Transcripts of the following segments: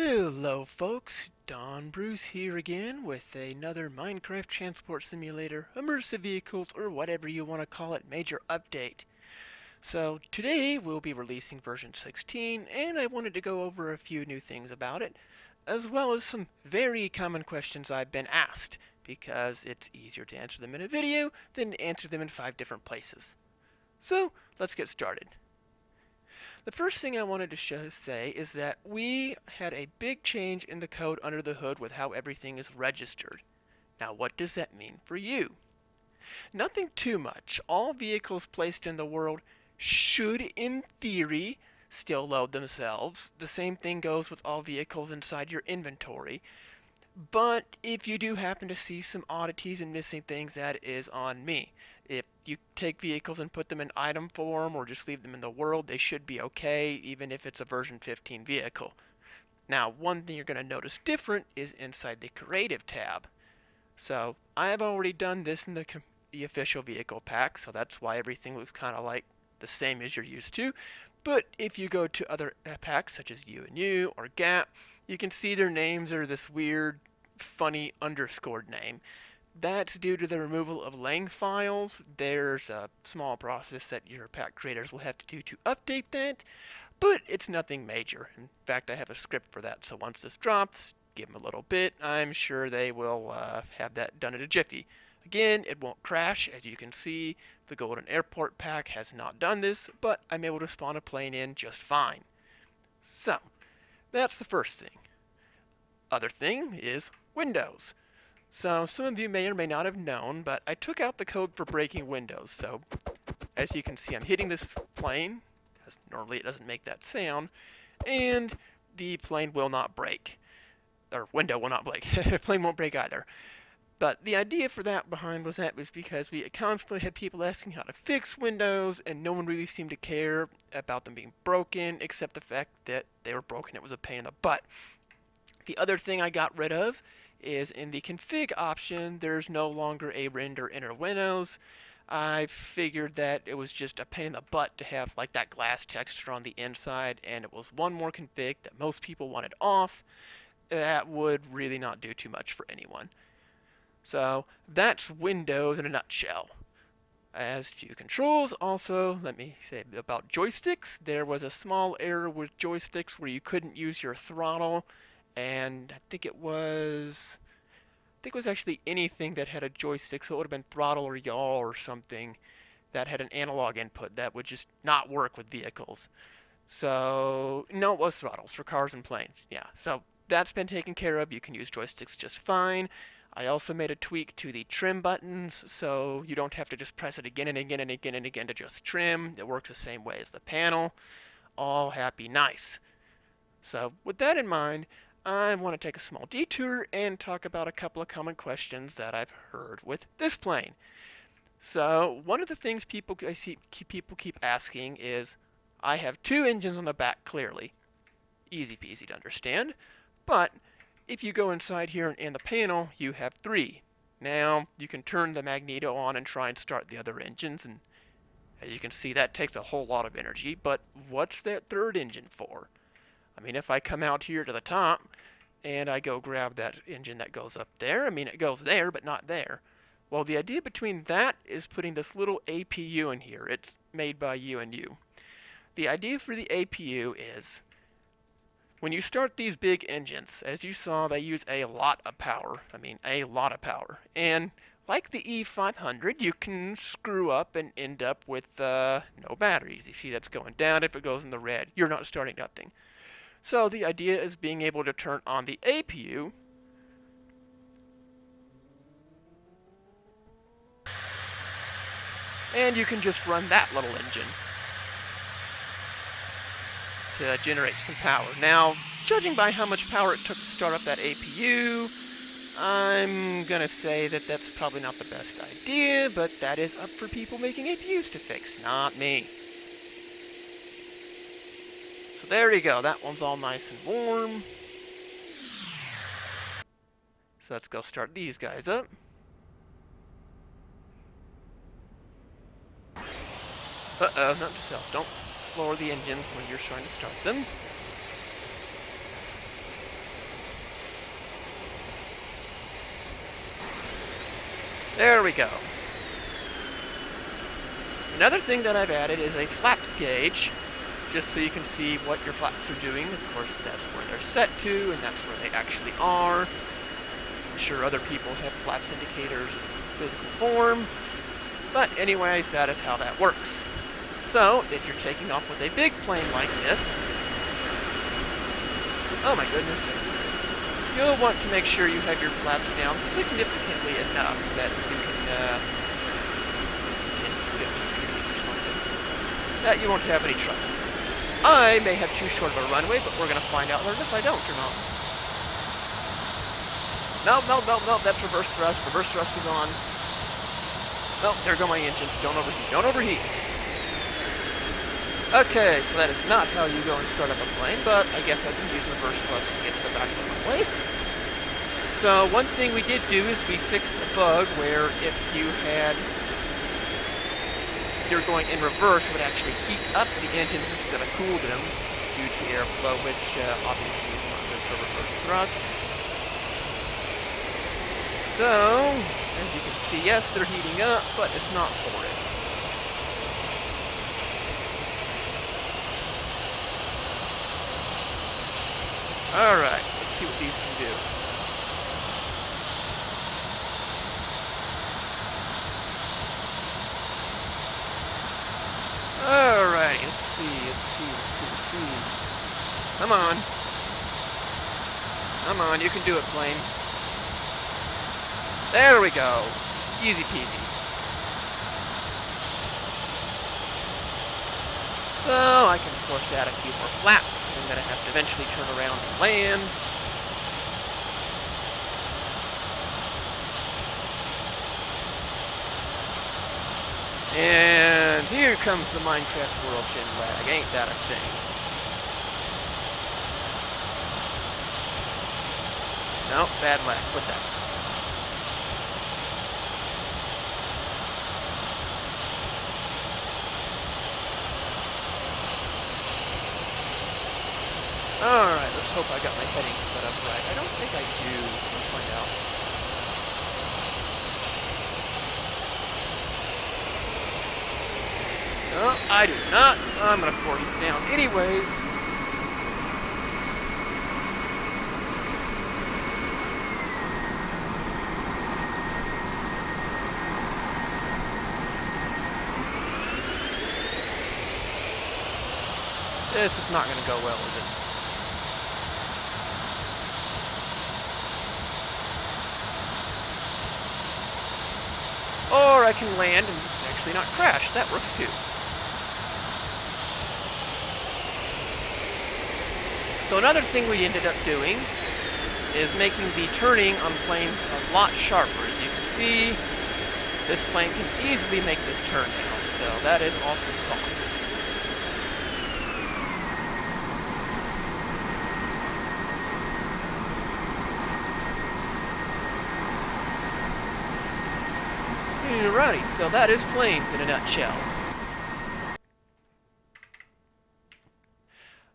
Hello folks, Don Bruce here again with another Minecraft Transport Simulator, Immersive Vehicles, or whatever you want to call it, major update. So today we'll be releasing version 16, and I wanted to go over a few new things about it, as well as some very common questions I've been asked, because it's easier to answer them in a video than to answer them in 5 different places. So let's get started. The first thing I wanted to say is that we had a big change in the code under the hood with how everything is registered. Now, what does that mean for you? Nothing too much. All vehicles placed in the world should, in theory, still load themselves. The same thing goes with all vehicles inside your inventory. But if you do happen to see some oddities and missing things, that is on me. If you take vehicles and put them in item form or just leave them in the world, they should be okay, even if it's a version 15 vehicle. Now, one thing you're going to notice different is inside the creative tab. So I have already done this in the official vehicle pack, so that's why everything looks kind of like the same as you're used to. But if you go to other packs such as UNU or GAP, you can see their names are this weird, funny underscored name. That's due to the removal of lang files. There's a small process that your pack creators will have to do to update that, but it's nothing major. In fact, I have a script for that, so once this drops, give them a little bit. I'm sure they will have that done in a jiffy. Again, it won't crash. As you can see, the Golden Airport pack has not done this, but I'm able to spawn a plane in just fine. So, that's the first thing. Other thing is Windows. So some of you may or may not have known, but I took out the code for breaking windows. So as you can see, I'm hitting this plane, because normally it doesn't make that sound, and the plane will not break. Or window will not break. Plane won't break either. But the idea for that was because we constantly had people asking how to fix windows, and no one really seemed to care about them being broken, except the fact that they were broken. It was a pain in the butt. The other thing I got rid of is in the config option, there's no longer a render inner windows. I figured that it was just a pain in the butt to have like that glass texture on the inside, and it was one more config that most people wanted off. That would really not do too much for anyone. So that's Windows in a nutshell. As to controls, also, let me say about joysticks. There was a small error with joysticks where you couldn't use your throttle, and I think it was actually anything that had a joystick, so it would have been throttle or yaw or something that had an analog input that would just not work with vehicles. So, no, it was throttles for cars and planes. Yeah, so that's been taken care of. You can use joysticks just fine. I also made a tweak to the trim buttons, so you don't have to just press it again and again and again and again to just trim. It works the same way as the panel. All happy, nice. So, with that in mind, I want to take a small detour and talk about a couple of common questions that I've heard with this plane. So, one of the things I see people keep asking is, I have 2 engines on the back clearly. Easy peasy to understand. But if you go inside here in the panel, you have 3. Now, you can turn the magneto on and try and start the other engines, and as you can see, that takes a whole lot of energy. But what's that 3rd engine for? I mean, if I come out here to the top and I go grab that engine that goes up there, I mean, it goes there, but not there. Well, the idea between that is putting this little APU in here. It's made by UNU. The idea for the APU is when you start these big engines, as you saw, they use a lot of power. I mean, a lot of power. And like the E500, you can screw up and end up with no batteries. You see that's going down. If it goes in the red, you're not starting nothing. So the idea is being able to turn on the APU and you can just run that little engine to generate some power. Now, judging by how much power it took to start up that APU, I'm going to say that that's probably not the best idea, but that is up for people making APUs to fix, not me. So there you go, that one's all nice and warm. So let's go start these guys up. Uh-oh, not yourself. Don't floor the engines when you're trying to start them. There we go. Another thing that I've added is a flaps gauge, just so you can see what your flaps are doing. Of course, that's where they're set to, and that's where they actually are. I'm sure other people have flaps indicators in physical form, but anyways, that is how that works. So, if you're taking off with a big plane like this, oh my goodness, you'll want to make sure you have your flaps down significantly enough that you can, 10, 15 feet or something, that you won't have any troubles. I may have too short of a runway, but we're going to find out later if I don't or not. No, that's reverse thrust. Reverse thrust is on. No, there go my engines. Don't overheat. Don't overheat. Okay, so that is not how you go and start up a plane, but I guess I can use reverse thrust to get to the back of the runway. So one thing we did do is we fixed a bug where if you're going in reverse, it would actually heat up the engines instead of cool them due to airflow, which obviously is not good for reverse thrust. So, as you can see, yes, they're heating up, but it's not horrid. Alright, let's see what these can do. Alright, let's see. Come on. Come on, you can do it, plane. There we go. Easy peasy. So, I can of course add a few more flaps. I'm going to have to eventually turn around and land. And here comes the Minecraft World Gen lag. Ain't that a thing? No, bad lag. Quit that. Alright, let's hope I got my headings set up right. I don't think I do. Let's find out. No, I do not. I'm going to force it down anyways. This is not going to go well, is it? Or I can land and actually not crash. That works too. So another thing we ended up doing is making the turning on planes a lot sharper. As you can see, this plane can easily make this turn now, so that is awesome sauce. Alrighty, so that is planes in a nutshell.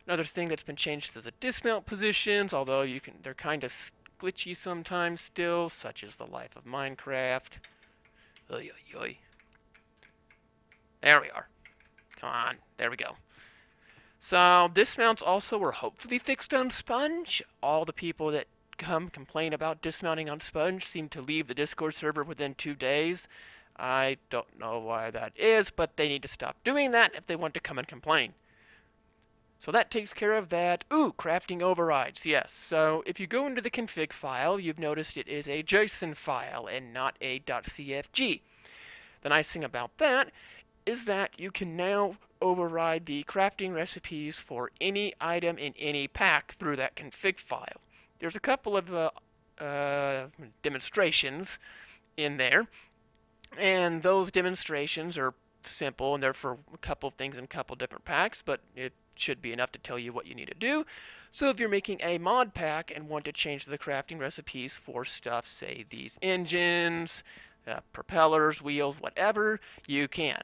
Another thing that's been changed is the dismount positions, although they're kind of glitchy sometimes still, such as the life of Minecraft. Oy, oy, oy. There we are. Come on, there we go. So dismounts also were hopefully fixed on Sponge. All the people that complain about dismounting on Sponge seem to leave the Discord server within 2 days. I don't know why that is, but they need to stop doing that if they want to come and complain. So that takes care of that. Ooh, crafting overrides, yes. So if you go into the config file, you've noticed it is a JSON file and not a .cfg. The nice thing about that is that you can now override the crafting recipes for any item in any pack through that config file. There's a couple of demonstrations in there, and those demonstrations are simple, and they're for a couple of things in a couple different packs, but it should be enough to tell you what you need to do. So if you're making a mod pack and want to change the crafting recipes for stuff, say these engines, propellers, wheels, whatever, you can.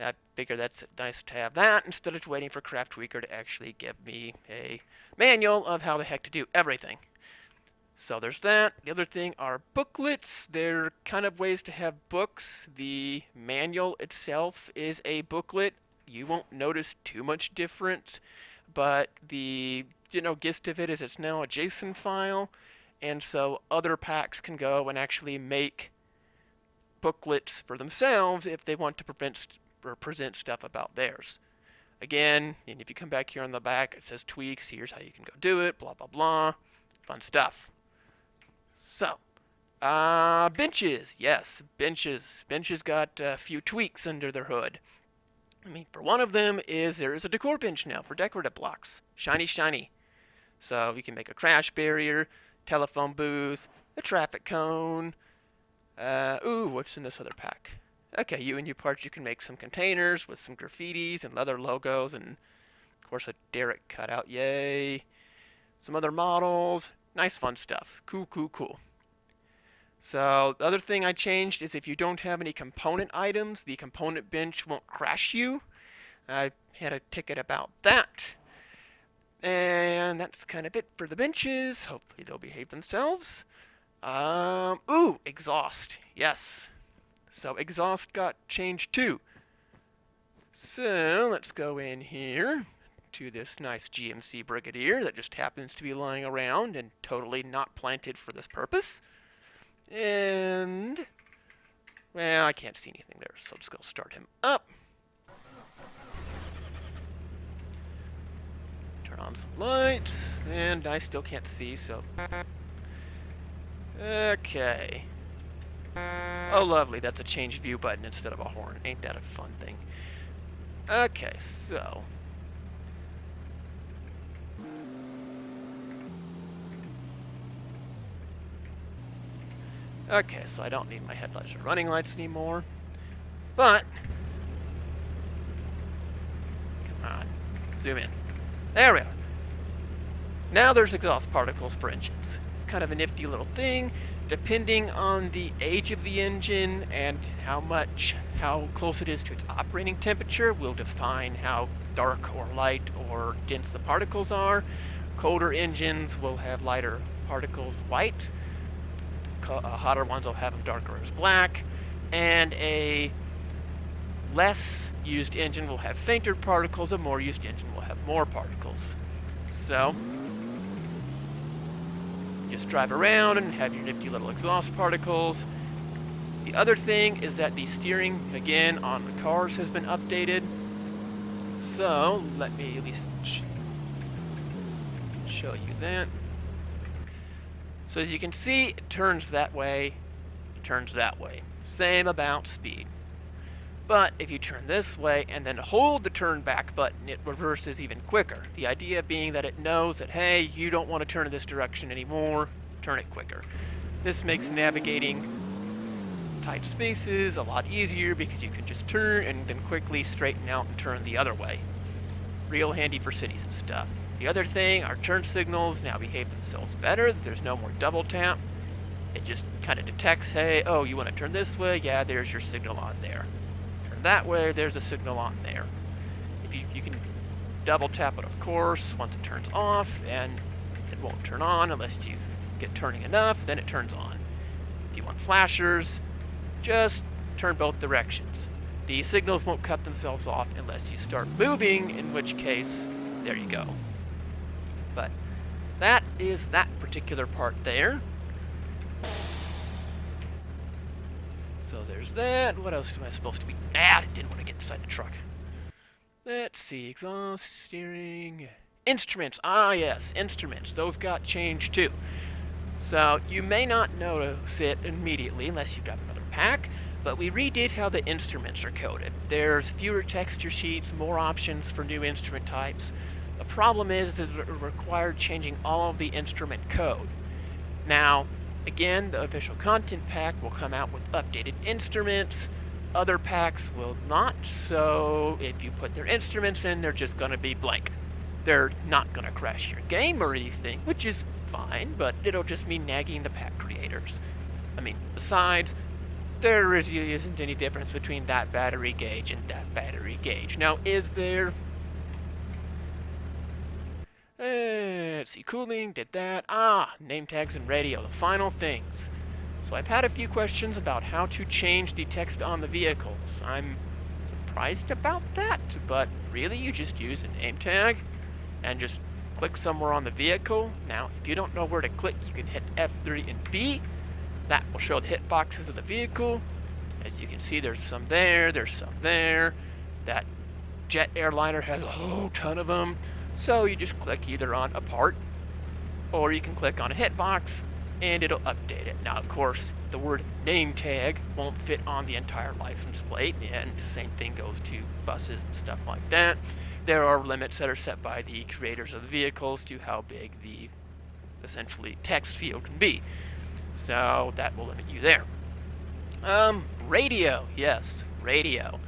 I figure that's nice to have that instead of waiting for Craft Tweaker to actually give me a manual of how the heck to do everything. So there's that. The other thing are booklets. They're kind of ways to have books. The manual itself is a booklet. You won't notice too much difference, but the gist of it is it's now a JSON file, and so other packs can go and actually make booklets for themselves if they want to prevent or present stuff about theirs. Again, and if you come back here on the back, it says tweaks. Here's how you can go do it. Blah blah blah. Fun stuff. So, benches. Yes, benches. Benches got a few tweaks under their hood. I mean, for one of them is there is a decor bench now for decorative blocks. Shiny, shiny. So you can make a crash barrier, telephone booth, a traffic cone. Ooh, what's in this other pack? Okay, you and your parts, you can make some containers with some graffitis and leather logos and, of course, a Derek cutout. Yay. Some other models. Nice, fun stuff. Cool, cool, cool. So the other thing I changed is if you don't have any component items, the component bench won't crash you. I had a ticket about that. And that's kind of it for the benches. Hopefully they'll behave themselves. Ooh, exhaust. Yes. So exhaust got changed too. So let's go in here to this nice GMC Brigadier that just happens to be lying around and totally not planted for this purpose. And, well, I can't see anything there, so I'm just going to start him up. Turn on some lights, and I still can't see, so... Okay. Oh, lovely, that's a change view button instead of a horn. Ain't that a fun thing? Okay, so... Okay, so I don't need my headlights or running lights anymore. But... Come on, zoom in. There we are. Now there's exhaust particles for engines. It's kind of a nifty little thing. Depending on the age of the engine and how close it is to its operating temperature will define how dark or light or dense the particles are. Colder engines will have lighter particles white. Hotter ones will have them darker as black. And a less used engine will have fainter particles. A more used engine will have more particles. So, just drive around and have your nifty little exhaust particles. The other thing is that the steering, again, on the cars has been updated. So, let me at least show you that. So as you can see, it turns that way, it turns that way. Same about speed. But if you turn this way and then hold the turn back button, it reverses even quicker. The idea being that it knows that, hey, you don't want to turn in this direction anymore, turn it quicker. This makes navigating tight spaces a lot easier because you can just turn and then quickly straighten out and turn the other way. Real handy for cities and stuff. The other thing, our turn signals now behave themselves better. There's no more double tap. It just kind of detects, hey, oh, you want to turn this way? Yeah, there's your signal on there. Turn that way, there's a signal on there. If you can double tap it, of course, once it turns off, and it won't turn on unless you get turning enough, then it turns on. If you want flashers, just turn both directions. The signals won't cut themselves off unless you start moving, in which case, there you go. But that is that particular part there. So there's that. What else am I supposed to be? I didn't want to get inside the truck. Let's see. Exhaust, steering, instruments. Ah, yes, instruments. Those got changed too. So you may not notice it immediately unless you've got another pack, but we redid how the instruments are coded. There's fewer texture sheets, more options for new instrument types. The problem is that it required changing all of the instrument code. Now, again, the official content pack will come out with updated instruments. Other packs will not, so if you put their instruments in, they're just going to be blank. They're not going to crash your game or anything, which is fine, but it'll just mean nagging the pack creators. I mean, besides, there really isn't any difference between that battery gauge and that battery gauge. Now, is there? emergency cooling, did that. Name tags and radio, the final things. So I've had a few questions about how to change the text on the vehicles. I'm surprised about that, but really you just use a name tag and just click somewhere on the vehicle. Now, if you don't know where to click, you can hit F3 and B. That will show the hitboxes of the vehicle. As you can see, there's some there, there's some there. That jet airliner has a whole ton of them. So you just click either on a part, or you can click on a hitbox, and it'll update it. Now, of course, the word name tag won't fit on the entire license plate, and the same thing goes to buses and stuff like that. There are limits that are set by the creators of the vehicles to how big the, essentially, text field can be. So that will limit you there. Radio. Yes, radio.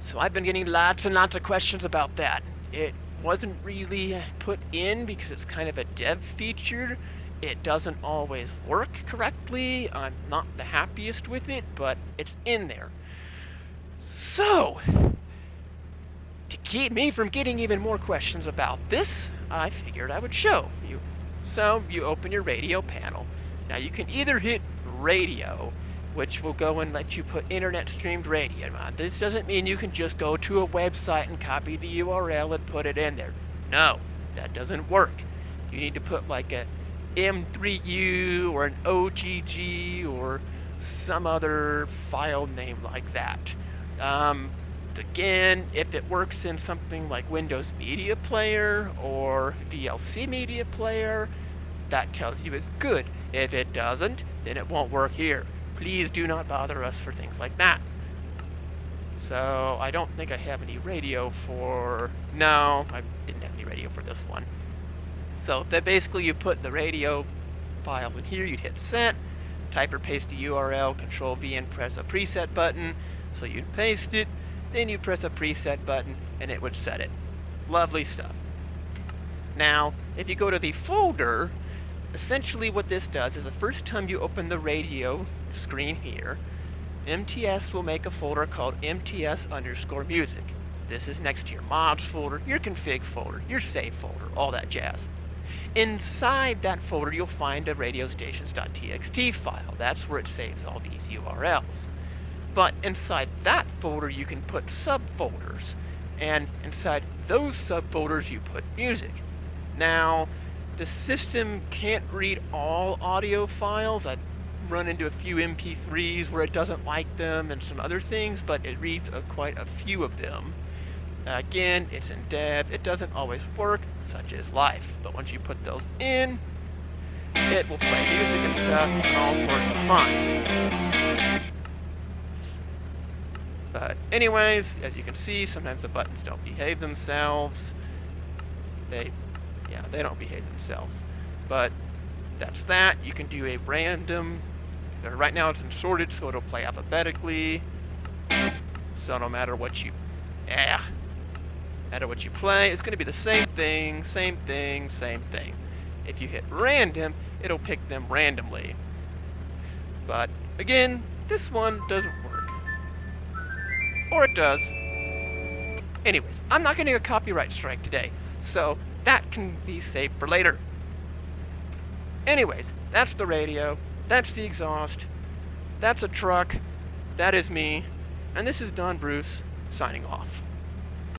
So I've been getting lots and lots of questions about that. It wasn't really put in because it's kind of a dev feature. It doesn't always work correctly. I'm not the happiest with it, but it's in there. So, to keep me from getting even more questions about this, I figured I would show you. So, you open your radio panel. Now, you can either hit radio, which will go and let you put internet streamed radio on. This doesn't mean you can just go to a website and copy the URL and put it in there. No, that doesn't work. You need to put like a M3U or an OGG or some other file name like that. Again, if it works in something like Windows Media Player or VLC Media Player, that tells you it's good. If it doesn't, then it won't work here. Please do not bother us for things like that. So, I don't think I have any radio for... No, I didn't have any radio for this one. So, that basically you put the radio files in here, you'd hit set, type or paste the URL, Control V and press a preset button. So you'd paste it, then you press a preset button, and it would set it. Lovely stuff. Now, if you go to the folder, essentially what this does is the first time you open the radio screen here, MTS will make a folder called MTS_music. This is next to your mobs folder, your config folder, your save folder, all that jazz. Inside that folder, you'll find a radiostations.txt file. That's where it saves all these URLs. But inside that folder, you can put subfolders. And inside those subfolders, you put music. Now, the system can't read all audio files. I've run into a few MP3s where it doesn't like them and some other things, but it reads quite a few of them. Again, it's in dev. It doesn't always work, such as life. But once you put those in, it will play music and stuff and all sorts of fun. But anyways, as you can see, sometimes the buttons don't behave themselves. They don't behave themselves. But that's that. You can do a random. Right now it's sorted, so it'll play alphabetically. So no matter what you, play, it's going to be the same thing, same thing, same thing. If you hit random, it'll pick them randomly. But again, this one doesn't work. Or it does. Anyways, I'm not getting a copyright strike today, so that can be saved for later. Anyways, that's the radio, that's the exhaust, that's a truck, that is me, and this is Don Bruce, signing off.